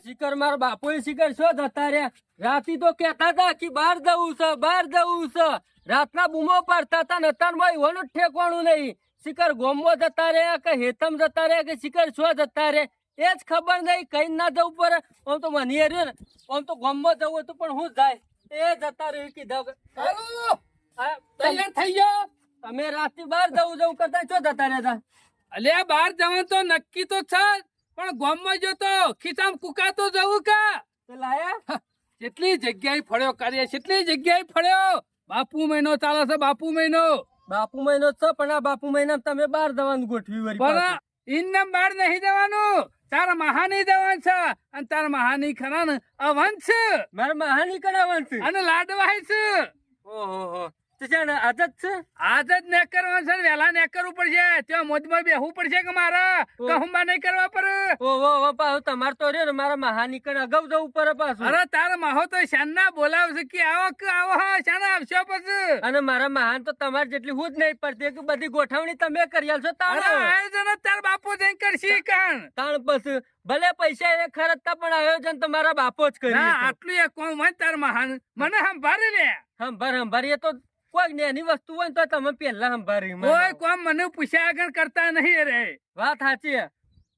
શિખર મારા બાપુ શિખર શું જતા રહ્યા? રાતી તો કેતા હતા કે બહાર જવું છે, બહાર જવું છે. રાતના બૂમો પાડતા હતા. નતારમાં એવાનું ઠેકવાનું નહીં. શિખર ગોમમાં જતા રહ્યા કે હેતમ જતા રહ્યા કે શિખર શું જતા રહ્યા એ જ ખબર નહીં. કઈ ના જવું પડે. આમ તો મને રહ્યો ને આમ તો ગોમમાં જવું હતું પણ હું જાય એ જતા રહ્યું કીધું. તૈયાર થઈ ગયો? તમે રાતથી બહાર જવું કરતા શું જતા રહ્યા? અલ્યા બહાર જવાનું તો નક્કી તો છે પણ ગામમાં જો તો ખિસ્સામાં કુકાતો જવું કા લાયા કેટલી જગ્યાએ ફળ્યો કાર્ય, કેટલી જગ્યાએ ફળ્યો. બાપુ મહિનો ચાલે છે, બાપુ મહિનો. બાપુ મહિનો છે પણ આ બાપુ મહિના તમે બહાર જવાનું ગોઠવી વળી પણ ઇન્નમ બહાર નહીં જવાનું. તારા મહાની જવાનું છે અને તારા મહાની ખરા ને અવન છે. મારા મહાની કરાવવાનું છે અને લાડવાય છે. ઓહો આદત છે. આજ જ ને કરવાનું છે. વેલા ને કરવું પડશે. ત્યાં મોજમાં બેહવું પડશે કે મારા કહુંબા નહીં કરવા પડે. ઓહો પાછું તમારે તો રહ્યો ને મારા મહાની કણ અગાઉ જવું પડે પાછું. અરે તારા માહો તો શાનના બોલાવશે કે આવો કે આવો. હા શાના આવશો પછી. અને મારા મહાન તો તમારે જેટલી હું જ નહીં પડતી કે બધી ગોઠવણી તમે કરી આલશો. આયોજન તાર બાપુ જઈને કરશી કાન તાણ પછી ભલે પૈસા એ ખર્ચતા પણ આયોજન તમારા બાપો જ કરી. આટલું એ કોમ હોય તાર મહાન મને સંભાળી લે. સંભાળીએ તો કોઈ નાની વસ્તુ હોય તો તમે પેલા સંભાળી. કોઈ કોમ મને પૂછ્યા આગળ કરતા નહીં રે. વાત સાચી.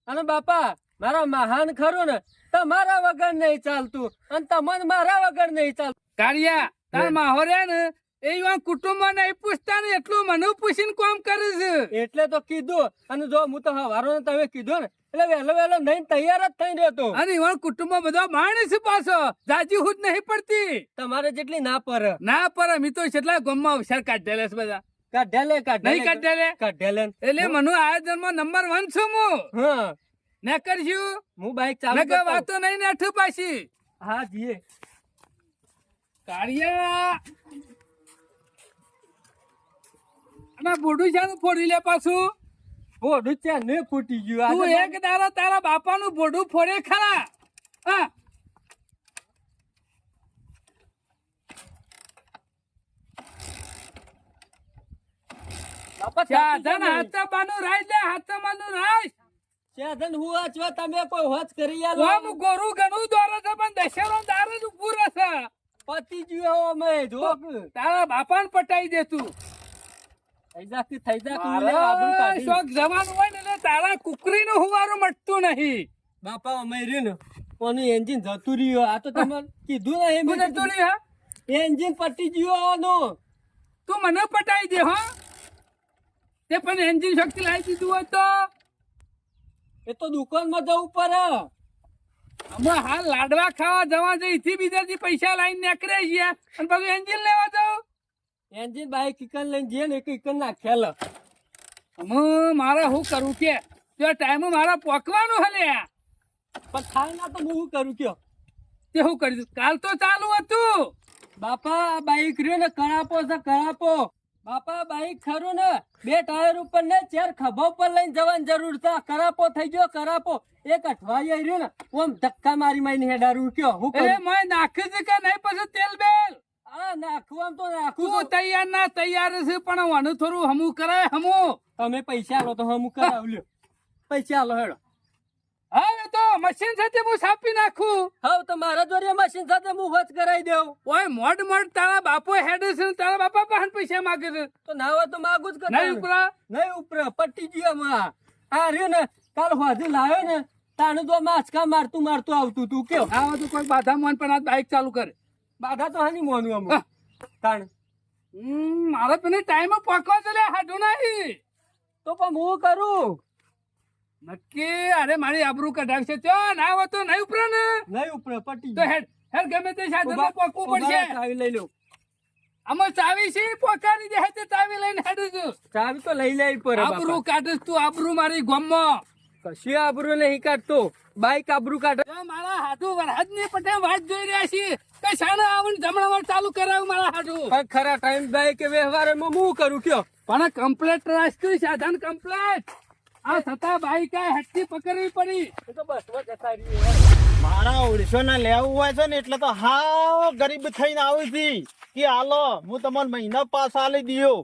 અને બાપા મારા મહાન ખરું ને તમારા વગર નહીં ચાલતું અને તમને મારા વગર નહીં ચાલતું. કાળિયા તાર માહો રે ને એ કુટુંબ નહીં પૂછતા ને એટલું મને પૂછીને કોમ કરે છે. એટલે તો કીધું. અને જો હું તો હવારો તમે કીધું ને એટલે વહેલો નહીં તૈયાર જ થઈ રહ્યો. અને એવા કુટુંબ બધો માણસ પાછો જાજી હું જ નહીં પડતી. તમારે જેટલી ના પર મી તો કેટલા ગામમાં અવસર કાઢેલા છે બધા. કાઢેલે એટલે મને આયોજન માં નંબર 1 છું હું. ને કરશું હું બાઈક ચાલુ વાતો નહીં ને અઠું પાછી. હા જીએ કાળિયા અને બોડું છે ફોડી લે પાછું. બોડું છે ને ફૂટી ગયું. તું એક દાડો તારા બાપાનું બોડું ફોડે ખરા. હા તમે કોઈ હોજ કરી આલો. ગોરું ઘણું દોરે છે પણ દશેરો દારૂ જ ઉભું રહેશે. પતિ જીવો અમે જો તારા બાપાને પટાઈ દે તું. થઈ જા શોખ જવાનું હોય ને તારા કુકરી નું હુવારું મટતું નહીં. બાપા અમે રહ્યું ને કોનું એન્જિન જતું રહ્યું. આ તો તમે કીધું ને એમ જતું રહ્યું. એન્જિન પટી ગયું. તું મને પટાઈ દે. હા તે પણ એન્જિન શક્તિ લાવી દીધું હોય તો એ તો દુકાનમાં જવું પડે. હમણાં હાલ લાડવા ખાવા જવા જઈ બીજાથી પૈસા લાવીને નીકળે છે અને બધું એન્જિન લેવા જાવ. એન્જિન બાઈક કિકન લઈને જઈએ ને કિકન નાખેલ. મારે શું કરું કે ટાઈમ મારા પોકવાનું હલે પણ થાય ના તો હું કરું કયો તે શું કર્યું. કાલ તો ચાલુ હતું. બાપા બાઈક રહ્યો ને કરાપો છે કરાપો. બાપા બાઈક ખરું ને 2 ટાયર ઉપર ને 4 ખભા ઉપર લઈને જવાની જરૂર છે. કરાપો થઈ ગયો કરાપો. એક અઠવાડિયે રહ્યો ને ઓમ ધક્કા મારી હેડારું કયો હું નાખી છે કે નહીં પછી તેલ બેલ નાખવું તો નાખું. તું તૈયાર ના તૈયાર છે પણ આનું થોડું હમું કરાય. હમું તમે પૈસા આલો તો હમું કરાવ્યો. પૈસા આલો હેડો. હવે તો મશીન સાથે હું સાપી નાખું. હવે તો મારા જોડે મશીન સાથે હું હોજ કરાવી દઉં. ઓય મોડ તારા બાપો હેડ છે તારા બાપા પાસે પૈસા માંગે છે તો ના હોય તો માગું જ કર. નહીં ઉપરા પટી ગયો માં. આ રહ્યું ને કાલ હોજી લાવ્યો ને તાનું તો માછકા મારતું આવતું તું કેવું. આવા તો કોઈ બાધા મોન પણ આ બાઈક ચાલુ કરે. બાધા તો હાની મોનું અમુક તાણ. મારે પેલી ટાઈમ પકવા છે હાડું નહીં તો પણ હું કરું નક્કી. અરે મારી આબરૂ કઢાવશે ત્યાં ના હોય તો નહીં ઉપરે ને. નહીં ઉપરે પટી તો હેડ ગમે તે સાધન પોકવું પડશે. ચાવી લઈ લો. આમાં ચાવી છે પોકારી દે તે ચાવી લઈને હેડું છું. ચાવી તો લઈ લે પર. આબરૂ કાઢીશ તું આબરૂ મારી ગામમાં. કશી આબરૂ નહીં કાઢતો. બાઈક આબરૂ કાઢે. મારા હાથું વરસાદ ની પટેલ વાત જોઈ રહ્યા છીએ કઈ સાણા આવીને જમણાવાર ચાલુ કરાવ્યું મારા હાથું. ખરા ટાઈમ બાઈક વ્યવહાર હું કરું કયો પણ કમ્પ્લેટ રાખ્યું સાધન કમ્પ્લેટ. આ છતાં બાઈક હટકી પકડવી પડી. તો બસમાં જતા રહીએ. મારા ઓડિશો ના લેવું હોય છે ને એટલે તો હા ગરીબ થઈને આવી હતી કે હાલો હું તમને મહિના પાસ આલી દીયો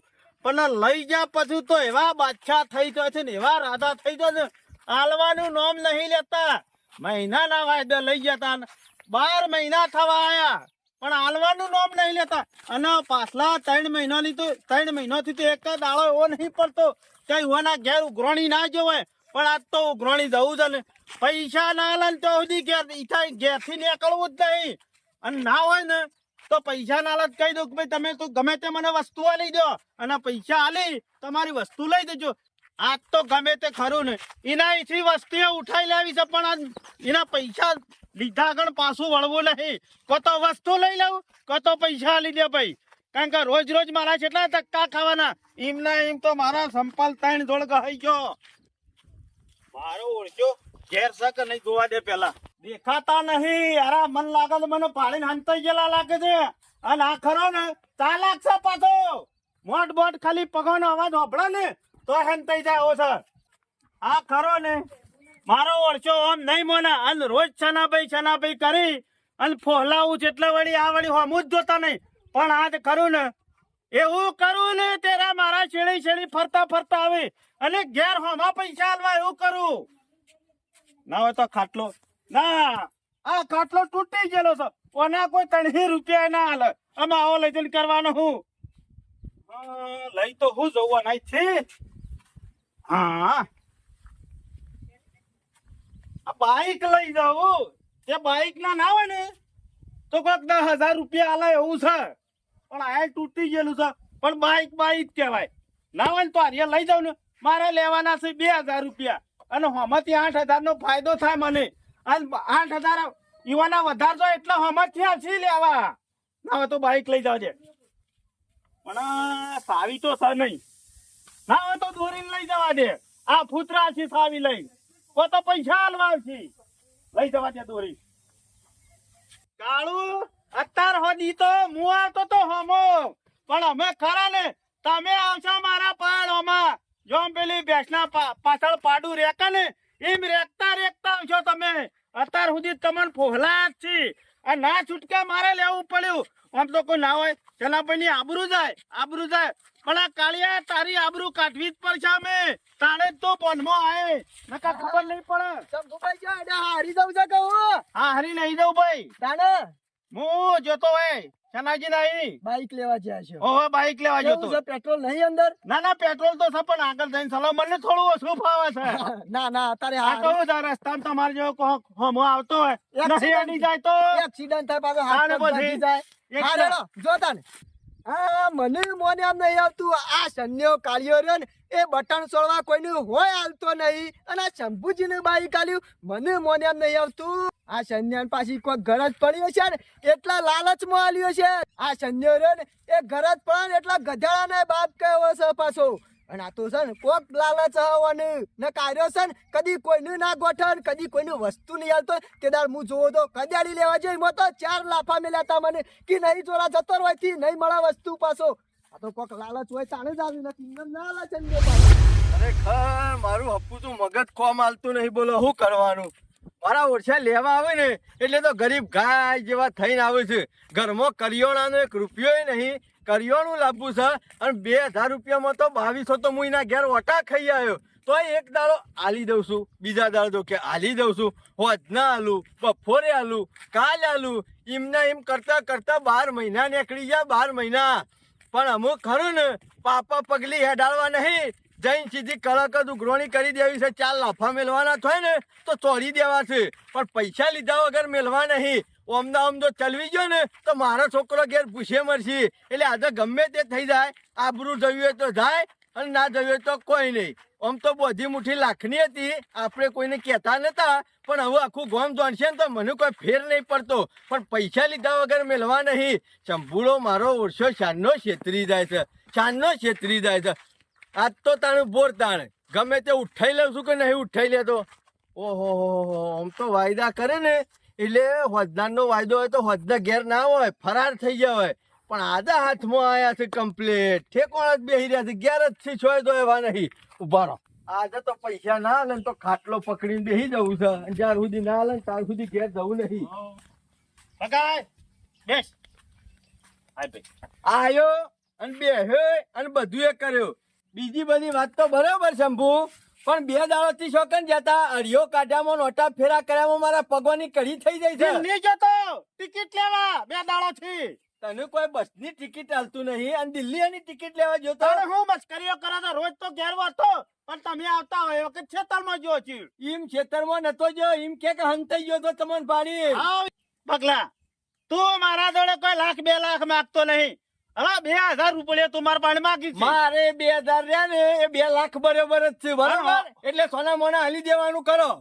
પણ લઈ જા પછી તો એવા બાદશાહ થઈ જાય છે ને એવા રાધા થઈ જાય છે હાલવાનું નામ નહીં લેતા. મહિનાના વાયદા લઈ જતા ને 12 મહિના થવા આયા પણ હાલવાનું નામ નહીં લેતા અને પાછલા 3 મહિનાની તો 3 મહિનાથી તો એક દાડો એવો નહીં પડતો કે યુવાના ઘેર ઉઘરાણી ના જોવાય પણ આજ તો ઉઘરાણી જવું છે ને પૈસા ના આલે ને તો સુધી ઘેરથી નીકળવું જ નહીં અને ના હોય ને તો પૈસા ના આલે તો કહી દઉં કે ભાઈ તમે તો ગમે તે મને વસ્તુ આલી દો અને પૈસા આલી તમારી વસ્તુ લઈ દેજો આજ તો ગમે તે ખરું ને એના અહીંથી વસ્તુઓ ઉઠાઈ લેવી છે પણ આજ એના પૈસા લીધા આગળ પાછું વળવું નહીં કો તો વસ્તુ લઈ લઉં કો તો પૈસા આલી દે ભાઈ કારણ કે રોજ રોજ મારા કેટલા ધક્કા ખાવાના એમના એમ તો મારા સંપાલ 3 જોડ ગઈ ગયો મારો ઓળખ્યો ઘેર છે કે નહીં જોવા દે પેલા દેખાતા નહીં યાર મન લાગે તો મને પાડીને હંતાઈ ગયેલા લાગે છે અને આ ખરો ને ચાલાક છે પાછો મોટ બોટ ખાલી પગનો અવાજ હોભળે ને તો હંતાઈ જાય ઓ સર આ ખરો ને મારો ઓળખ્યો આમ નહીં મોના અને રોજ છનાભાઈ કરી અને ફોહલાવું જેટલા વળી આ વળી હોમું જ જોતા નહીં પણ આજ ખરું ને એવું કરું ને તેરા મારા છેડી ફરતા આવે અને ઘેર હોમાં પૈસા આલવા એવું કરું ના હોય તો ખાટલો ના આ ખાટલો તૂટી ગયેલો છે કોના કોઈ 3 રૂપિયા ના હાલે આમાં આવો લઈ જઈને કરવાનો હું લઈ તો હું જોવા નહીં છે હા આ બાઈક લઈ જાઉં તે બાઈક ના હોય ને તો કોઈક 10,000 રૂપિયા આલે એવું છે પણ આ તૂટી ગયેલું છે પણ બાઈક કહેવાય ના હોય ને તો હારે લઈ જાવ ને મારે લેવાના છે 2,000 રૂપિયા અને હોમાંથી 8,000 નો ફાયદો થાય મને અને 8,000 યુવાના વધારજો એટલે હોમાંથી આવશે લેવા ના હોય તો બાઈક લઈ જાવ છે પણ સાવી તો છે નહીં ના હોય તો દોરીને લઈ જવા દે આ ફૂતરા છે સાવી લઈ કો તો પૈસા હાલવા છે લઈ જવા દે દોરી કાળુ અત્યાર હોદી તો હું આવતો તો હોમો પણ અમે ખરા ને તમે આવશો મારા પાડોમાં જોમ પેલી ભેંસના પાછળ પાડું રેકા ને એમ રેકતા આવશો તમે અત્યાર સુધી તમને ફોહલા જ છે આ ના છૂટકે મારે લેવું પડ્યું આમ તો કોઈ ના હોય જનાભાઈ ની આબરૂ જાય પણ આ કાળિયા તારી આબરૂ કાઢવી જ પડશે અમે તાણે જ તો પનમાં આય નકા ખબર નહીં પડે હારી જવું છે કહું હા હરી નહીં જવું ભાઈ તાને હું જોતો હોય ચનાજી નહીં બાઈક લેવા જ્યાં છે ઓહો બાઈક લેવા જોતો પેટ્રોલ નહીં અંદર ના પેટ્રોલ તો છે પણ આગળ જઈને ચલો મને થોડું ઓછું ફાવે છે ના અત્યારે આ કહું છે રસ્તામાં તમારે જેવો હોમો આવતો હોય નહીં અડી જાય તો એક્સિડન્ટ થાય પાછો તાણે હાથ પગ પછી ભાગી જાય હા રેડો જો તાને મને મોને આમ નહીં આવતું આ સન્યો કાળિયો રહ્યો ને એ બટન છોડવા કોઈનું હોય હાલતો નહીં અને આ શંભુજીને બાઈક આલ્યું મને મોને આમ નહીં આવતું આ સન્યાન પાછી કોઈ ગરજ પડી હશે ને એટલા લાલચમાં આલ્યો છે આ સન્યો રહ્યો ને એ ગરજ પડે ને એટલા ગધાડાને બાપ કહેવો છે પાછો અને આ તો છે ને કોક લાલચ હવાનું ને કાર્યો છે ને કદી કોઈનું ના ગોઠણ કદી કોઈનું વસ્તુ નહીં હાલતો તે દાડ હું જોવો તો કદાડી લેવા જઈ મો તો 4 લાફા મેલ્યા તા મને કે નહીં જોરા જતો હોય થી નહીં મળે વસ્તુ પાછો આ તો કોક લાલચ હોય તાણે જ આવી નથી ના લાલચ ખરેખર મારું હપ્પુ તું મગજ કોમ હાલતું નહીં બોલો શું કરવાનું મારા ઓરછા લેવા આવે ને એટલે તો ગરીબ ગાય જેવા થઈને આવે છે ઘરમાં કરિયાણાનો 1 રૂપિયો નહીં કરિયાણું લાવવું છે અને 2,000 રૂપિયામાં તો 2200 તો હું એના ઘેર ઓટા ખાઈ આવ્યો તો એક દાડો આલી દઉં છું બીજા દાડો કે આલી દઉં છું હોજ ના આલું બપોરે આલું કાલ આલું એમના એમ કરતા 12 મહિના નીકળી ગયા 12 મહિના પણ અમુક ખરું ને પાપા પગલી હેડાડવા નહીં જઈને સીધી કડક જ ઉઘરાણી કરી દેવી છે 4 લાફા મેળવાના થાય ને તો તોડી દેવા છે પણ પૈસા લીધા વગર મેળવા નહીં આમ જો ચલવી ગયો ને તો મારો છોકરો ઘેર પૂછે મરશે એટલે આજે ગમે તે થઈ જાય આબરૂ જવી હોય તો જાય અને ના જવી હોય તો કોઈ નહીં આમ તો બધી મુઠ્ઠી લાખની હતી આપણે કોઈને કહેતા નતા પણ હવે આખું ગામ જાણશે ને તો મને કોઈ ફેર નહીં પડતો પણ પૈસા લીધા વગર મેળવા નહીં ચંપુડો મારો ઓરસો શાનનો છેતરી જાય છે આજ તો તાણે બોર તાણે ગમે તે ઉઠાઈ લઉં છું કે નહીં ઉઠાઈ લેતો ઓહો આમ તો વાયદા કરે ને એટલે હોજદારનો વાયદો હોય તો હોજદાર ઘેર ના હોય ફરાર થઈ ગયા હોય પણ આધા હાથમાં આવ્યા છે કમ્પ્લેટ ઠેકોણ જ બેસી રહ્યા છે ઘેર જ છે છોય તો એવા નહીં ઉભા રહો આજે તો પૈસા ના હાલે ને તો ખાટલો પકડીને બેસી જવું છે અને જ્યાર સુધી ના હાલે ત્યાં સુધી ઘેર જવું નહીં બગાય બેસ આયો અને બેહ્યો અને બધું એ કર્યો બીજી બધી વાત તો બરાબર શંભુ પણ 2 દાડોથી શોકન જતા અડિયો કાઢ્યામાં નોટા ફેરા કર્યામાં મારા પગોની કઢી થઈ જાય છે. દિલ્હી જતો ટિકિટ લેવા 2 દાડાથી. તને કોઈ બસની ટિકિટ હાલતું નહીં અને દિલ્હીની ટિકિટ લેવા જોતો. તારે હું મસ્કરીઓ કરે તો રોજ તો ઘેર વાતો પણ તમે આવતા હોય એ વખત ખેતરમાં જો છે. ઈમ ખેતરમાં નતો જો ઈમ કે હંતાઈ ગયો તો તમને પાડી. આવ પગલા તું મારા જોડે કોઈ લાખ 2 લાખ માંગતો નહીં. હવે 2000 રૂપિયા તું મારા પાસે માંગી છે. મારે 2000 રહ્યા ને એ 2 લાખ બરોબર જ છે બરોબર. એટલે સોના મોના હાલી દેવાનું કરો.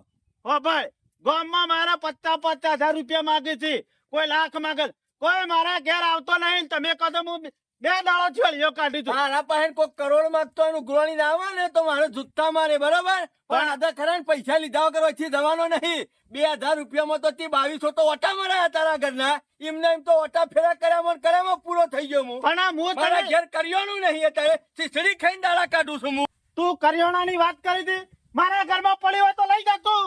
હો ભાઈ ગામમાં મારા 50,000 રૂપિયા માંગે છે. કોઈ લાખ માંગે છે. કોઈ મારા ઘેર આવતો નહીં. તમે કદમ હું 2 દાડો છોડ્યો કાઢી છું. મારા પાસે કોઈ કરોડ માંગતો એનું ગુરાણી ના આવે ને તો મારે જુત્તા મારે બરોબર. પણ આધા ખરા ને પૈસા લીધા વગર વચ્ચે જવાનો નહીં. 2000 રૂપિયામાં તો 2200 તો ઓટા મરાયા તારા ઘરના. એમને એમ તો ઓટા ફેરા કર્યામાં પૂરો થઈ ગયો હું. પણ આ હું મારા તને ઘેર કર્યોનું નહીં અત્યારે ખીચડી ખાઈને દાડા કાઢું છું હું. તું કરિયાણાની વાત કરી હતી. મારા ઘરમાં પડી હોય તો લઈ જા તું.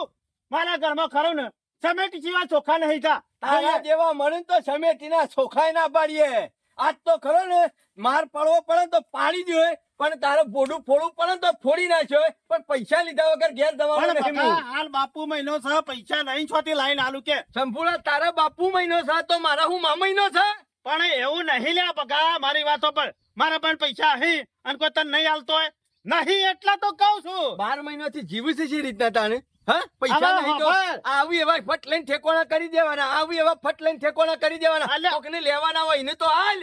મારા ઘરમાં ખરું ને સમેટી સિવાય ચોખા નહીં થા. તારા જેવા મળે ને તો સમેટીના ચોખાઈ ના પાડીએ. આજ તો ખરો ને માર પડવો પડે તો પાડી દો પણ તારે બોડું ફોડવું પડે તો ફોડી નાખ્યો પણ પૈસા લીધા વગર ઘેર દવાનું નહીં પણ હું. હાલ બાપુ મહિનો છે પૈસા નહીં છોથી લાઈન આલુ કે. સંપૂર્ણ તારા બાપુ મહિનો છે તો મારા હું મા મહિનો છે. પણ એવું નહીં લ્યા બગા મારી વાતો પર. મારા પણ પૈસા અહીં અને કોઈ તને નહીં આલતો હોય નહીં એટલા તો કહું છું. 12 મહિનાથી જીવું છે રીતના તાને હા પૈસા હવે નહીં તો ખબર. આવી એવા ફટ લઈને ઠેકોણા કરી દેવાના. આવી એવા ફટ લઈને ઠેકોણા કરી દેવાના. અલ્યા. કોકને લેવાના હોય એને તો હાલ.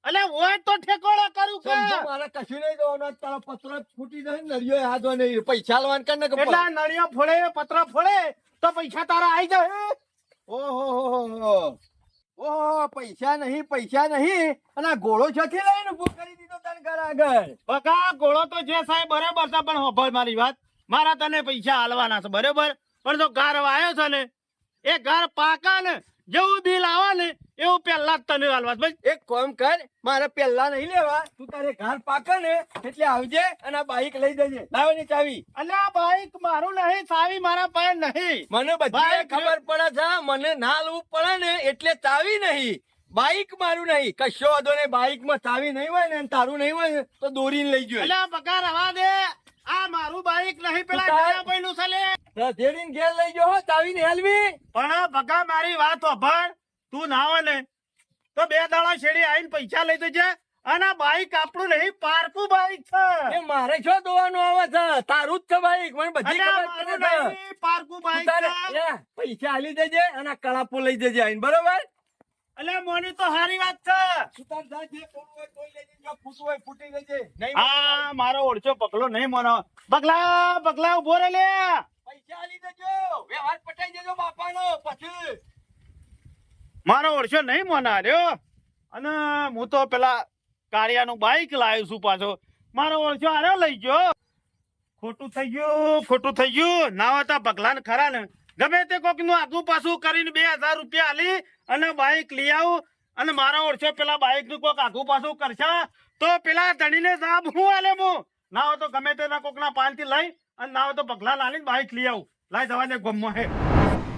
એટલે હોય તો ઠેકોડા કરું કે. સમજો મારે કશું નહીં જોવાનું. તારો પત્રો જ ફૂટી જાય ને નળિયો હાથો નહીં. પૈસા લેવાનું કર ને કે એટલે આ નળિયો ફોડે પત્ર ફોડે તો પૈસા તારા આવી જાય. ઓહો પૈસા નહીં અને આ ઘોડો છથી લઈને ઉભો કરી દીધો તને ઘર આગળ. બગા ગોળો તો જે સાહેબ બરાબર છે પણ હોભળ મારી વાત. મારા તને પૈસા આલવાના છે બરાબર. પણ જો ઘર આવ્યો છે ને એ ઘર પાકા ને જેવું બિલ આવે ને એવું પેલા જ તને આલવા છે. એક કામ કર મારે પેલા નહીં લેવા. તું તારે ઘર પાકે ને એટલે આવજે અને આ બાઈક લઈ જજે. લાવો ની ચાવી. એટલે આ બાઈક મારું નહીં ચાવી મારા પાસે નહીં. મને બધી બાઈક ખબર પડે છે. મને ના લેવું પડે ને એટલે ચાવી નહીં. બાઈક મારું નહીં. કશો વાંધો નહીં. બાઈક માં ચાવી નહીં હોય ને તારું નહીં હોય ને તો દોરીને લઈ ગયો. એટલે આ બગા રવા દે. આ મારું બાઈક નહીં પેલા ઉતાર. જયાભાઈ નું ચાલે. ધેડીને ઘેર લઈ ગયો ચાવી ને હેલવી. પણ બગા મારી વાત હોભળ. તું ના હોય ને તો 2 દાડા શેડી આવીને પૈસા લઈ જજે. અને આ બાઈક આપણું નહીં પારકું બાઈક છે. એ મારે શું દોવાનું આવે છે? તારું જ છે બાઈક. મને બધી અને આ ખબર મારું પડે છે. નહીં, પારકું બાઈક તારે છે. લે, પૈસા આલી દેજે અને આ કળાપો લઈ દેજે આઈને બરોબર. એટલે મોની તો સારી વાત છે. તું તાર જા, જે તોડવું હોય તોડી લેજે, જો ફૂટવું હોય ફૂટી લેજે. નહીં આ મારો ઓળચો પગલો નહીં મોનો. બગલા ઉભો રે લે. પૈસા આલી દેજો. વ્યવહાર પટાઈ દેજો બાપાનો પછી. મારો ઓળચો નહીં મોના રહ્યો. અને હું તો પેલા કાળિયાનું બાઈક લાવ્યો છું પાછો. મારો ઓળચો આર્યો લઈ ગયો. ખોટું થઈ ગયું. ના હોતા બગલા ને ખરા ને ગમે તે કોક નું આગું પાછું કરીને 2000 રૂપિયા આલી અને બાઈક લઈ આવું અને મારા ઓળચો પેલા બાઈક નું કોક આગું પાછું કરશે તો પેલા ધણીને સાબ હું આલે હું. ના હોય તો ગમે તેના કોક ના પાન થી લઈ અને ના હોય તો બગલા લાલીને બાઈક લઈ આવું. લાઈ જવા દે ગમમાં હે.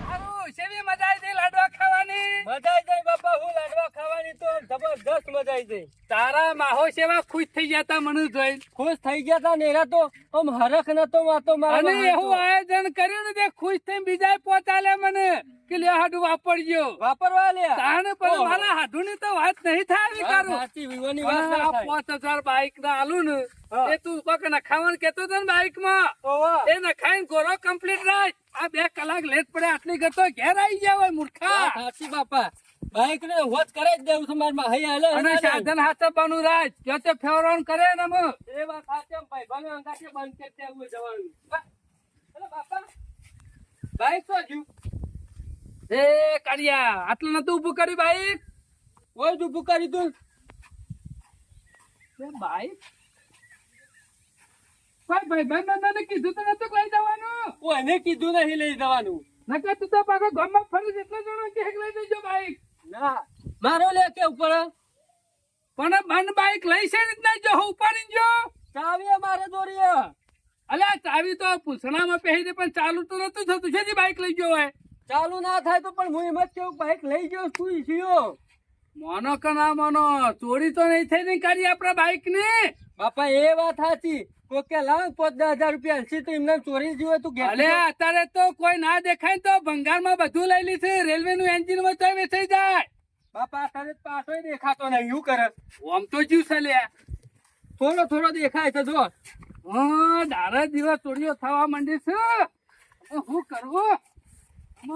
સારું શેવી મજા આવી ગઈ લાડવા ખાવાની. મજા આવી જાય બાપા. હું લાડવા ખાવાની તો જબરદસ્ત મજા આવી જાય. તારા માહો સેવા ખુશ થઈ જતા મને જોઈ. ખુશ થઈ ગયા તા ને એરા તો આમ હરખ નતો વાતો મારા અને એવું આયોજન કર્યું ને તે ખુશ થઈને બીજા પહોંચાડે મને કે લે હાડું વાપરજો. વાપરવા લ્યા. તાને પણ મારા હાડુની તો વાત નહીં થાય વાત કરું. સાચી, વિવાની વાત ના થાય. 5000 બાઈક ના આલું ને હા. એ તું કોક નખાવાનું કેતો હતો ને બાઈક માં ઓવા. એ નખાઈને ગોરો કમ્પ્લીટ રાખ. આ 2 કલાક લેટ પડે આટલી કરતો ઘેર આવી જાય વાત મૂર્ખા. સાચી બાપા. બાઈક ને હોત કરાઈ જ દેવું છું મારા માં. હૈ હાલે અને સાધન હાથે બનુ રાજ જો તે ફેવરાન કરે ને મો એ વાત સાચી ભાઈ. ભલે અંગાતે બંધ કરી દેવું જવાનું. અરે બાપા બાઈક તો જ્યું. એ કરિયા આટલું નતું ઉભું કર્યું બાઈક. કોઈ જ ઊભું કરી તું. એ બાઈક ભાઈ બંને કીધું તો નતું લઈ જવાનું. કોઈને કીધું નહીં લઈ જવાનું. નકર તું તો પાછો ગામમાં ફરી એટલો જણો કે લઈ જજો બાઈક. ના મારો લે કે ઉપર પણ બંધ બાઈક લઈ છે રીતના જો હું ઉપાડી જો. ચાવી મારે દોરીએ. અલ્યા ચાવી તો પૂછડામાં પહેરી દે પણ ચાલુ તો નતું થતું છે બાઈક લઈ ગયો હોય. ચાલુ ના થાય તો પણ હું એમ જ કેવું બાઈક લઈ ગયો શું ઈચ્છ્યો. મોનો કે ના મોનો ચોરી તો નહીં થઈ ને કરી આપડા બાઈક ની. બાપા એ વાત સાચી કોક કે લાવ 5,000 રૂપિયા હલસી તો એમને ચોરી જીવો તું ઘેર અલે અત્યારે તો કોઈ ના દેખાય ને તો ભંગારમાં બધું લઈ લીધું રેલવે નું એન્જિન માં તો વેચાઈ જાય બાપા અત્યારે પાછો દેખાતો નહીં શું કરે આમ તો જીવ છે લે થોડો થોડો દેખાય છે જો દારા દિવસ ચોરીઓ થવા માંડી છે શું કરવું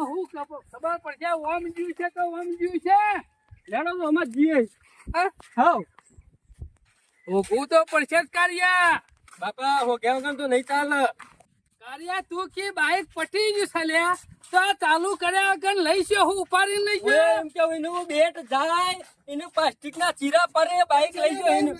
હું ખબર પડશે ઓમ જીવ છે કે ઓમ જીવ છે લેડો તો અમાર જીએ હા હું તો પડશે જ કાર્યા બાપા હો કેમ કેમ તો નહીં ચાલે કાર્યા તું કે બાઈક પટી ગયું છે લ્યા તો આ ચાલુ કર્યા વગર લઈશું હું ઉપાડીને લઈશું એમ કે એનું બેટ જાય એનું પ્લાસ્ટિક ના ચીરા પડે બાઈક લઈ ગયો એનું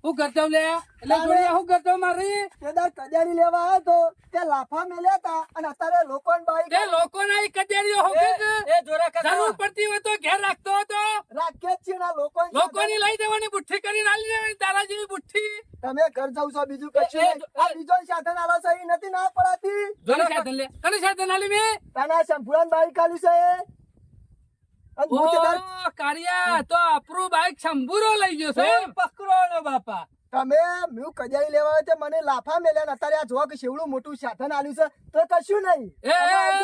હું કરતો લે એટલે જોડિયા હું કરતો મારી કજારી લેવા આવ્યો તો તે લાફા મેલ્યા હતા અને અત્યારે લોકોને બાઈક તે લોકો ના કચેરીઓ હું કે એ જોરા કાકા જરૂર પડતી હોય તો ઘેર રાખતો હતો રાખે જ છે ને લોકોની લઈ દેવાની બુઠ્ઠી કરીને આલી દેવાની તારા જેવી બુઠ્ઠી તમે ઘર જાવ છો બીજું કશું નહીં. આ બીજો સાધન આલો છે ઈ નથી ના પડાતી જોડે સાધન લે કને સાધન આલી મે તાના શંભુરાન બાઈક આલ્યું છે અને હું તે તાર- ઓ કારિયા તો આપણું બાઈક શંભુરો લઈ ગયો છે એમ? પકડો ને બાપા તમે હું કજારી લેવા આવ્યો તે મને લાફા મેલ્યા ને અત્યારે આ જોવા કે શેવડું મોટું સાધન આલ્યું છે તો કશું નહીં એ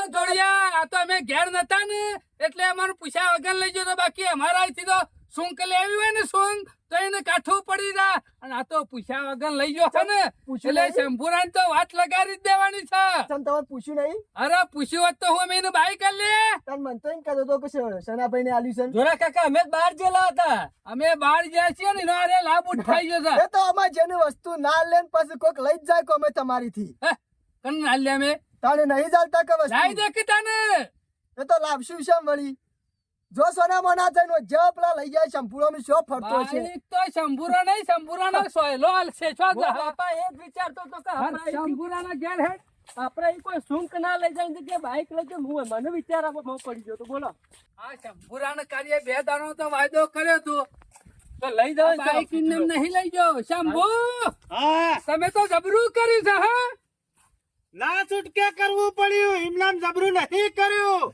જોડિયા આ તો અમે ઘેર નતા ને એટલે અમારું પૂછ્યા વગર લઈ ગયો તો બાકી અમારા અહીંથી તો સૂંક લેવી હોય ને સૂંક તો એને કાઠું પડી જાય અને આ તો પૂછ્યા વગર લઈ ગયો છે ને પૂછ્યું એટલે નહીં? શંભુરાન તો વાત લગાડી જ દેવાની છે તને તમે પૂછ્યું નહીં અરે પૂછ્યું હોત તો હું અમે એનું બાઈક લે તને મન તો એમ કહેતો હતો કે સનાભાઈ ને આલ્યું છે જોરા કાકા અમે જ બહાર જેલા હતા અમે બહાર જાય છીએ ને એનો અરે લાભ ઉઠાઈ ગયો છે એ તો અમાર જેની વસ્તુ ના લે ને પછી કોઈક લઈ જ જાય કે અમે તમારીથી કન ના લે અમે તાણે નહીં ચાલતા કે લાઈ વસ્તુ દે કે તને એ તો લાવશું છે વળી જો સોના મોના થઈને જેવા પેલા લઈ જાય શંભુરો માં શો ફરતો છે બાઈક તો શંભુરા નહીં શંભુરાનો સોયલો હાલશે છો હું બાપા એ જ વિચારતો હતો કે આપણે શંભુરાના ઘેર હેડ આપણે ઈ કોઈ સૂંક ના લઈ જાય કે બાઈક લઈ જાય હું મને વિચાર આપવા પડી ગયો તો બોલો આ શંભુરાના કાર્ય 2 દાણો તો વાયદો કર્યો તો તો લઈ જાવ બાઈક ઇન્ને નહીં લઈ ગયો શંભુ હા તમે તો જબરું કર્યું છે હા ના છૂટકે કરવું પડ્યું એમનામ જબરું નથી કર્યું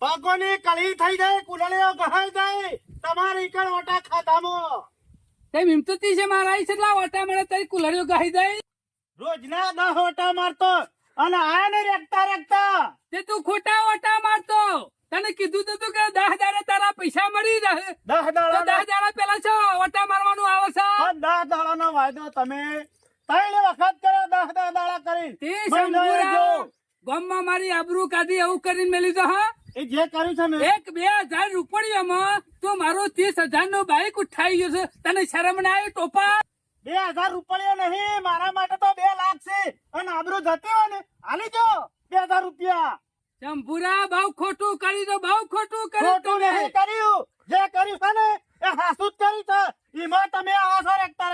પગોની કળી થઈ જાય કુલળીઓ ગહાઈ જાય તમારી ઈકણ ઓટા ખાતામાં તે હિમતતી છે મારા અહીં કેટલા ઓટા મળે તારી કુલરીઓ ગાઈ જાય રોજના 10 ઓટા મારતો અને આયા ને રેખતા તે તું ખોટા ઓટા મારતો તને કીધું તો તું કે 10 દાડે તારા પૈસા મળી રહે 10 તો દાડા 10 દાડા પેલા છો ઓટા મારવાનું આવે છે 10 દાડાનો વાયદો તમે 3 વખત કર્યો 10 દાડા કરી તે શંભુરા ગામમાં મારી આબરૂ કાઢી એવું કરીને મેલી તો હા એ જે કર્યું છે ને 1-2 હજાર રૂપિયામાં તું મારું 30,000 નું બાઈક ઉઠાઈ ગયું છે તને શરમ ના આવી ટોપા 2000 રૂપિયા નહીં મારા માટે તો 2 લાખ છે અને આબરૂ જતી હોય ને હાલી જો 2000 રૂપિયા શંભુરા બહુ ખોટું કરી દો બહુ ખોટું કરી ખોટું નહીં કર્યું જે કર્યું છે ને એ હાસું જ કર્યું છે એમાં તમે આવો છો રેખતા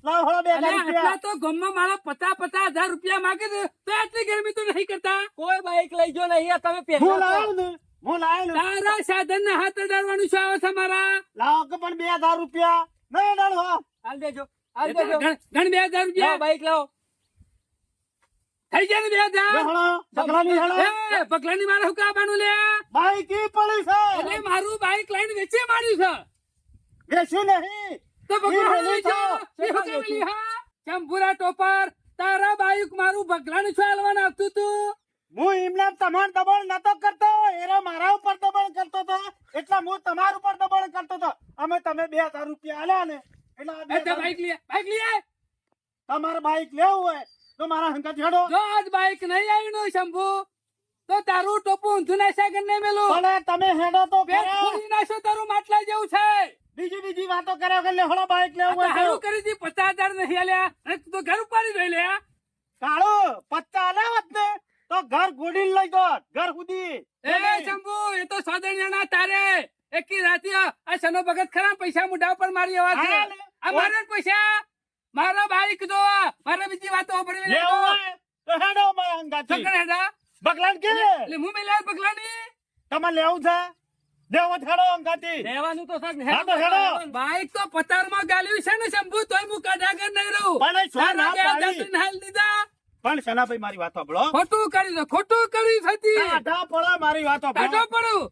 લાવ હળો 2000 આટલા રૂપિયા તો ગામમાં મારા 50,000 રૂપિયા માંગે છે તો આટલી ગરમી તો નહીં કરતા કોઈ બાઈક લઈ ગયો નહીં આ તમે હું પહેલા લાવ્યો ને હું લાવ્યો ને તારા સાધન ને હાથ અડાડવાનું શું આવે છે મારા લાવો કે પણ 2000 રૂપિયા નહીં ડાળો હાલ દેજો હાલ દેજો ગણ 2,000 લાવો રૂપિયા બાઈક લાવો થઈ જાય ને 2,000 હળો પકડાની હળો એ પગલાની મારે હું કાબાનું લે બાઈક ઈ પડી છે એટલે મારું બાઈક લઈને વેચે માર્યું છે બેસી નહીં તો પગલાનું ઈ લઈ જાઓ. ઈ ઈ પકડી લી, હા. શંભુરા ટોપર તારા બાઈક મારું ભગલાનું શું હાલવાનું આવતું તું હું એમને તમાર દબાણ નતો કરતો એરો મારા ઉપર દબાણ કરતો હતો એટલે હું તમારા ઉપર દબાણ કરતો હતો અમે તમે 2000 રૂપિયા આલ્યા ને એટલે આ એ તે 2000 બાઈક લે બાઈક લે તમારે બાઈક લેવું હોય તો મારા હંકા છેડો જો આજ બાઈક નહીં આવ્યું ને શંભુ તો તારું ટોપું ઊંધું નાખ્યા કે નહીં મેલું ભલે તમે હેડો તો પેટ ખરા. ફોડી નાખ્યો તારું માટલા જેવું છે બીજી વાતો કર્યા વગર લે હળો બાઈક લેવું હોય સારું તો. કરી દી 50,000 નહીં આલ્યા અને તું તો ઘર ઉપાડી જોઈ લે કાળો 50 આલ્યા હોત ને તો ઘર ગોડીને લઈ દો ઘર સુધી એ શંભુ એ તો સોદણિયાના તારે એકી રાતે આ સનો ભગત ખરા પૈસા મુઢા ઉપર મારી આવા છે હા, લે. આ મારા જ પૈસા મારા બાઈક જો મારા બીજી વાતો પડી લેવું હોય તો હેડો મારા હંગાથી છોકરા હેડા બગલાન કે એટલે હું મેલા બગલાની તમારે લેવું છે લેવો જ હેડો હંગાથી લેવાનું તો સાહેબ હા તો હેડો બાઈક તો પતારમાં ગાલ્યું છે ને શંભુ તોય હું કાઢાગર નહીં રહું પણ એ શું ના તારા બે પાડી? હજાર હાલ દીધા પણ સનાભાઈ મારી વાત સાંભળો ખોટું કરી દો ખોટું કરી હતી આધા પડો મારી વાત કાઢો સાંભળો પડું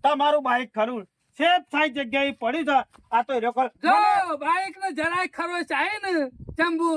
તમારું બાઈક ખરું સેફ થાય જગ્યાએ પડી છે આ તો રેકો જો બાઈક નો જરાય ખરો ચાહે ને શંભુ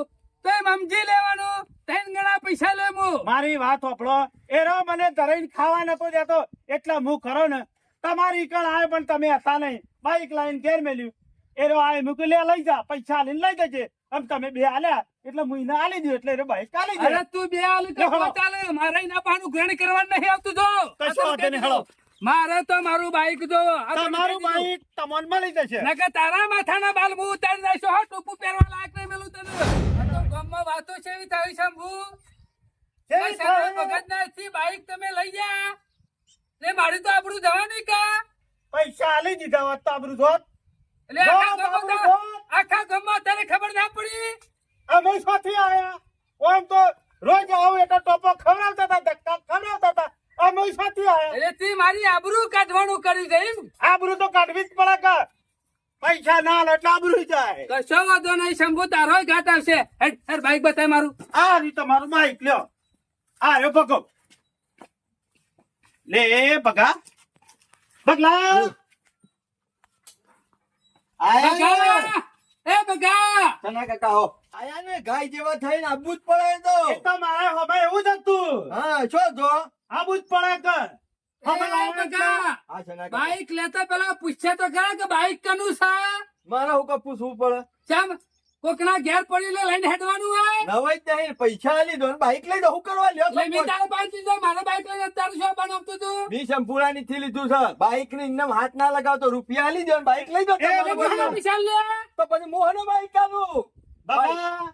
તો એમ સમજી લેવાનું 3 ગણા પૈસા લે હું મારી વાત હોપળો એરો મને ધરાઈને ખાવા નતો દેતો એટલે હું ખરો ને તમારી કળ આવે પણ તમે હતા નહીં બાઈક લાઈન ઘેર મેલ્યું એરો આવે મૂકી લે લઈ જા પૈસા લઈને લઈ જજે આમ તમે બે આલ્યા એટલે હું એને આલી દઉં એટલે એરો બાઈક આલી દે અરે તું બે આલુ તો ચાલે મારે ના પાનું ગ્રહણ કરવાનું નહીં આવતું જો કશો વાંધો નહીં, હેળો. મારે તો મારું બાઈક જો આ તો તમારું બાઈક તમને મળી જશે નકર તારા માથાના બાલ હું ઉતારી દઈશ હો ટોપું પહેરવા લાયક નહીં મેલું તને આ તો ગામમાં વાતો છે એવી તારી શંભુ કેવી થાય? મગજ નથી બાઈક તમે લઈ જા ને મારી તો આપણું જવાની કા પૈસા આલી દીધા હોત તો આબરૂ જોત એટલે જો આખા ગામમાં બાબુ, તો- જો. આખા ગામમાં તને ખબર ના પડી અમે સાથી આયા ઓમ તો રોજ આવું એટલે ટોપો ખવડાવતા હતા ધક્કા ખવડાવતા હતા અમે સાથી આયા એટલે તે મારી આબરૂ કાઢવાનું કર્યું છે એમ આબરૂ તો કાઢવી જ પડે કે પૈસા ના લે એટલે આબરૂ જાય કશો વાંધો નહીં શંભુ તારો ઘાટ આવશે હેડ હેડ બાઈક બતાય મારું આ રી તમારું બાઈક લ્યો આ રે ભગો લે ભગા ભગલા બગા! એ બગા સના કાકા હો આયા ને ગાય જેવા થઈને આબુ જ પડે એ તો મારે હવે એવું જ હતું હા શું જો આબુ જ પડે કે હવે એ લાવ્યા બગા! હા સના કાકા બાઈક લેતા પેલા પૂછે તો ખરા કે બાઈક કનું છે મારા હું કપૂ શું પડે ચમ કોકના ઘેર પડી લઈને હેડવાનું હોય નવાઈ જ નહીં પૈસા આલી દો ને બાઈક લઈ દો હું કરવા લ્યો એટલે મેં તારા બાઈક લીધો મારા બાઈક લઈને તારું શું બનાવતું તું બી સંપૂર્ણાની થી લીધું છે બાઈક ને ઇન્નમ હાથ ના લગાવતો રૂપિયા આલી દો ને બાઈક લઈ દો એ તમારે બગા! બોલવાનું. પૈસા લે તો પછી મોહનો બાઈક આલું બાબા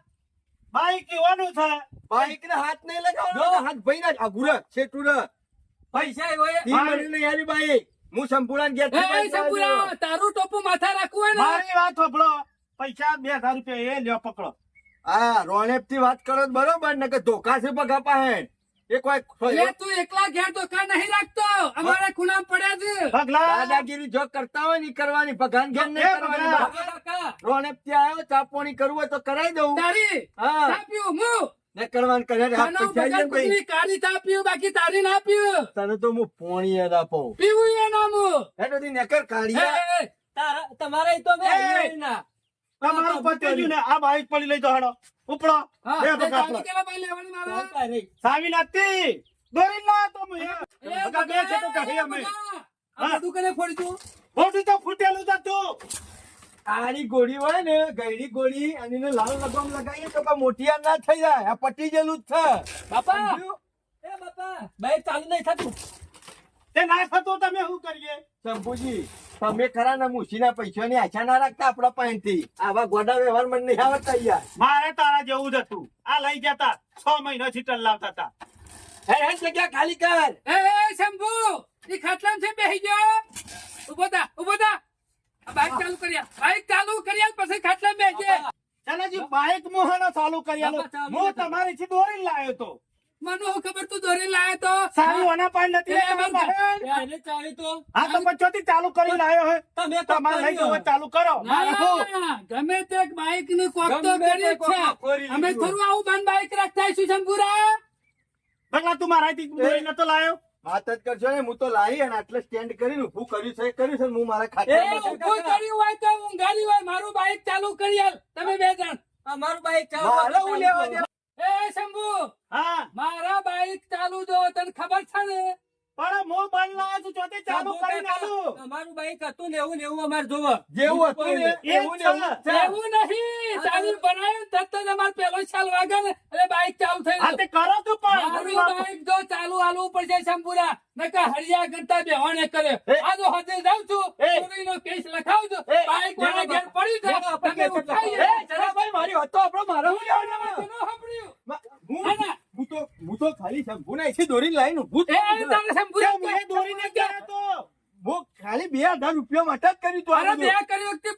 બાઈક એવાનું છે બાઈક ને હાથ નહીં લગાવવાનો હાથ ભાઈ ના આગુર છેટું રે પૈસા હોય ઈ મને નહીં આલી બાઈક હું સંપૂર્ણ ઘેર એ સંપૂર્ણ તારું ટોપું માથા રાખવું હોય ને મારી વાત સાંભળો પૈસા 2000 રૂપિયા એ લ્યો પકડો હા રોણેપ થી વાત કરો તો બરોબર ને કે ધોકા છે પગા પાહે એ કોઈ એટલે તું એકલા ઘેર ધોકા નહીં રાખતો અમારા ખૂણામાં પડ્યા છે પગલા દાદાગીરી જો કરતા હોય ની કરવાની પગાન ઘેર નહીં એ કરવાની પગલા. કાકા, રોણેપ થી આવ્યો ચા પાણી કરવું હોય તો કરાઈ દઉં તારી હા ચા પીવું હું ને કરવાનું કરે હાથ આનો પૈસા બગાડ આલી દે ભાઈ કુકરી કાળી ચા પીવું બાકી તારી ના પીવું તને તો હું પોણી યાદ આપો પીવું એ નામ હેડો થી નેકર કાઢીયા તમારે તો મેં એ! લઈ ના. તમારું પતી ગયું ને આ બાઈક પડી લઈ જાઓ હેડો ઉપડો બે તો કાપડો ચાલતા નહીં. સાવી નાતી દોરી ના તો હું ભગા બે છે તો કહી અમે બધું કને ફોડી તું ખોટું તો ફૂટેલું જ હતું આડી ગોળી હોય ને ગયડી ગોળી અને એને લાલ લગામ લગાવીએ તો કોઈ મોટિયા ના થઈ જાય આ પટી જેલું જ છે બાપા સમજ્યું? એ બાપા બાઈક ચાલુ નહીં થતું. તે ના થતું તમે શું કરીએ શંભુજી તમે ખરા ને મુશીના પૈસાની આશા ના રાખતા આપણા પાસેથી આવા ગોડા વ્યવહાર મને નહીં આવડતા યાર મારે તારા જેવું જ હતું આ લઈ જતા 6 મહિનાથી ટન લાવતા હતા હે જગ્યા ખાલી કર એ શંભુ ઈ ખાટલામાં છે બેહી ગયો ઉભો થા આ બાઈક ચાલુ કર્યા પછી ખાટલામાં બેસજે ચાલાજી બાઈક મોહનો ચાલુ કરી આલો હું તમારીથી દોરી લાવ્યો તો મને હું ખબર તું દોરી લાયો તો સારું આના પાડ નથી એ તમારા પાસે. એને ચાલી તો હા તો પછોથી ચાલુ કરી લાવ્યો હે તમે તો તમારે લઈ કર્યો. જવું ચાલુ કરો મારે હું ના, ગમે તે બાઈક નું કોક તો ગમે તે કરીએ જ કોક છે કરી અમે લીધું. થોડું આવું બંધ બાઈક રાખતા છું શંભુરા ભગલા તું મારાથી દોરી નતો લાવ્યો વાત જ કરશો ને હું તો લાવી અને આટલે સ્ટેન્ડ કરીને ઊભું કર્યું છે કર્યું છે ને હું મારા એ ખાતા ઊભું કર્યું હોય તો ઊંઘાડી હોય મારું બાઈક ચાલુ કરી આલ તમે બે જણ અમારું બાઈક ચાલુ મારે હું લેવા દે એ શંભુ હા મારા બાઈક ચાલુ જો તને ખબર છે ને પણ હું બંધ લાવ્યો છું ચોથી ચાલુ કરીને આલું અમારું બાઈક હતું ને એવું અમારે જોવો જેવું હતું ને એ એવું ને એવું જ છે. એવું નહીં ચાલુ બનાવ્યું તરત જ અમાર પેલો ચાલ વાગે ને એટલે બાઈક ચાલુ થઈ હા ગયું. તે કરો તું મારું પણ બાઈક જો ચાલુ હાલવું પડશે શંભુરા નકર હરિયા કરતા બેહોણે કરે આ જો હજે જાઉં છું ચોરીનો કેસ લખાવું છું બાઈક વાળા ઘેર પડી છે તમે ઉઠાઈએ. જલાભાઈ મારી હતો આપણો મારો હું લેવાનો? તેનો સાંભળ્યું. હું હું તો ખાલી શંભુને અહીંથી દોરીને લાવીને ઊભું જ એ છું. તારે શંભુરા મેં દોરીને ગયા તો હું ખાલી 2000 રૂપિયા માટે જ કર્યું તું આ અરે બધું. બે કરી વખતે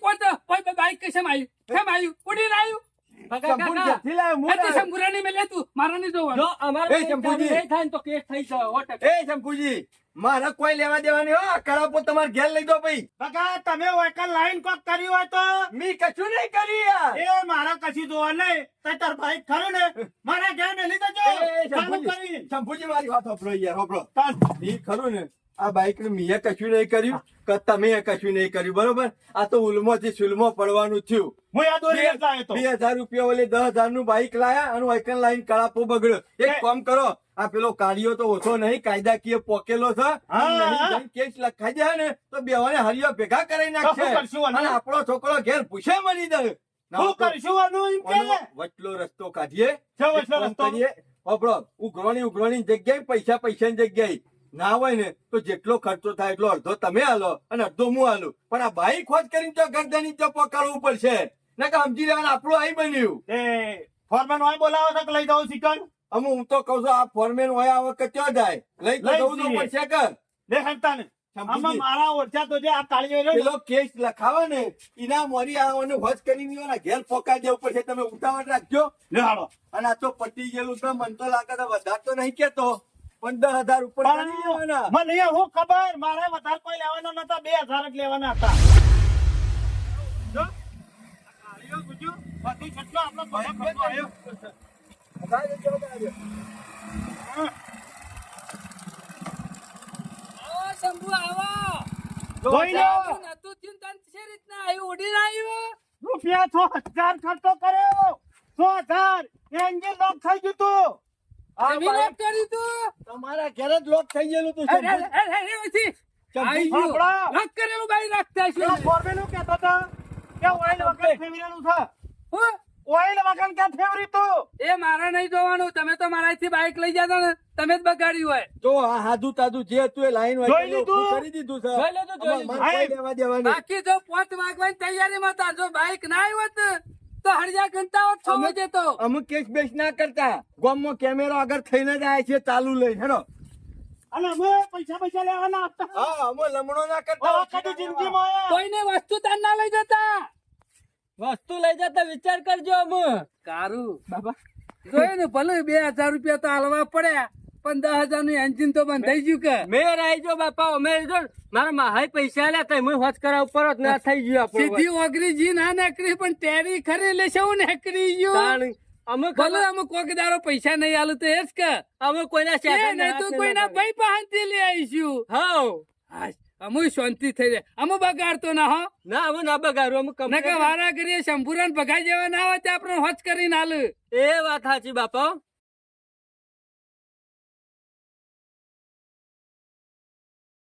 પોતે બાઈક કેમ આવ્યું ઉડીને આવ્યું શંભુને ક્યાંથી લાવ્યો? હું એ તે લાવ્યો. શંભુરાની મેં લેતું મારા નહીં જો જોવાનું અમારું એ બાઈક ચાલુ શંભુજી. નહીં થાય ને તો કેસ થઈ જાય સો ટકા. એ શંભુજી મારા કોઈ લેવા દેવા નહીં હો. આ કડાપો તમારે ઘેર લઈ દો ભાઈ. બગા તમે વાયકલ લાઈન કોક કર્યું હોય તો મી કશું નહીં કર્યું યાર. એ મારા કશી જોવા નહીં તો તાર બાઈક ખરું ને મારા ઘેર મેલી દેજો એ ચાલુ શંભુજી, કરી શંભુજી મારી વાત હોભળો યાર હોભળો. ઈ ખરું ને આ બાઈક નું મેં કશું નહીં કર્યું કે તમે કશું નહીં કર્યું, બરોબર? આ તો ઉલમોથી સુલમો પડવાનું થયું. હું આ દોરી જ લાવ્યો તો. 2000 રૂપિયા ઓલે 10,000 નું બાઈક લાયા અને વાયકન લાઈન કળાપો બગડ્યો. એક કામ કરો, આ પેલો કાઢિયો તો ઓછો નહીં, કાયદાકીય પોકેલો છે. હા, નહીં હા. જઈને કેસ લખાઈ જાય ને તો બેવાને હરિયો ભેગા કરી તો શું નાખશે કરશું આનું? અને આપણો છોકરો ઘેર ભૂસે મરી જાય. ના શું તો કરશું આનું એમ કે? ઓનો વચલો રસ્તો કાઢીએ. શો વચલો એક કામ રસ્તો? કરીએ, આપણો ઉઘરોણી જગ્યાએ પૈસાની જગ્યાએ ના હોય ને તો જેટલો ખર્ચો થાય એટલો અડધો તમે હાલો અને અડધો હું હાલું, પણ આ બાઈક ખોજ કરીને તો ગરદની તો પકડવું પડશે. ના કે સમજી લેવાનું આપણું આઈ બન્યું. એ ફોરમેન હોય બોલાવો તો કે લઈ જાઉં શીખણ. અમે હું તો કઉ છું આ ફોરમેન હોય આ વખત ક્યાં જાય, લઈ તો લઈ જવું તો જઈએ. પડશે કે લે હંતાને. આમાં સમજી મારા ઓરછા તો જે આ કાળીઓ રહ્યો ને, પેલો કેસ લખાવે ને એના મોરી આવવાનું હોજ કરીને એના ઘેર પોકાઈ દેવું પડશે. તમે ઉતાવળ રાખજો. લે હાલો. અને આ તો પટી ગયેલું તો મને તો લાગે તો વધારે તો નહીં કેતો, 15,000 ઉપર કરી દેવાના. મને અહીંયા હું ખબર, મારે વધારે કોઈ લેવાનો નતા, 2000 જ લેવાના હતા. જો, આ કાળીઓ ગુજ્યું, બધું છટલો આપણો ભલે ખર્ચો આવ્યો. હા. આવો શંભુ આવો. જોઈ લો. આવું નતું થયું ને તને શી રીતના આવ્યું? ઉડીને આવ્યું? રૂપિયા 6,000 ખર્ચો કર્યો. 6,000 એન્જિન લોક થઈ ગયું તું. આ જમીન બાઈક લોક કર્યું તું? તમારા ઘેર જ લોક થઈ ગયેલું તું. અરે, અરે, અરે, અરે, ઓછી. આવી ગયું. આપણા. લોક કરેલું બાઈ રાખતા પેલો હશું. ફોરમેન શું કહેતો હતો કે ઓઇલ વગર ફેરવેલું છે. હું? ઓઇલ વગર ક્યાં ફેરવ્યું તું? એ મારે નહીં જોવાનું. તમે તો મારાથી બાઈક લઈ જતા ને, તમે જ બગાડ્યું હોય. જો આ હાદું તાદું જે હતું એ લાઈન જોઈ લીધું? કરી દીધું છે. જોઈ લીધું, જોઈ લીધું. અમારે કોઈ લેવા દેવા નહીં. બાકી જો 5 વાગવાની તૈયારીમાં હતા. જો બાઈક ના આવ્યો હોત ને, તો હળિયા ઘંટા હોત 6 વાગે તો. અમુક કેસ બેસ ના કરતા, ગામમાં કેમેરો આગળ થઈને જ આયા છે ચાલુ લઈને. હેડો. અને અમે પૈસા લેવાના હતા. હા, અમે લમણો ના આ કરતા. કદી જિંદગીમાં આયા. કોઈને વસ્તુ તાર ના લઈ જતા. વસ્તુ લઈ જતા વિચાર કરજો અમે. કારું બાબા જોયું ને, ભલે 2000 રૂપિયા તો હાલવા પડ્યા, પણ 10,000 નું એન્જિન તો બંધાઈ ગયું કે. મેર આવી જો બાપા, અમે જો મારા માહાઈ પૈસા આલ્યા તઈ હું હોજ કરાવ ઉપર જ ના થઈ ગયું આપણું. સીધી ઓગરી જી ના નીકળી, પણ ટેરી ખરી લેશે હું નીકળી ગયું. તાણ અમે ભલે અમે કોકદારો પૈસા નહીં આલું તો એ જ કે. અમે કોઈના એ નહીં તો કોઈના ભાઈ પાસેથી લઈ આવીશું. હાઉ હાશ, અમે શાંતિ થઈ જાય. અમે બગાડતો ના હો. ના અમે ના બગાડું, અમે નકર કમ્પ્લેટ. વારા કરીએ શંભુરાન ભગાઈ જેવા ના હોય તે આપણે હોચ કરીને હાલ. એ વાત સાચી બાપા.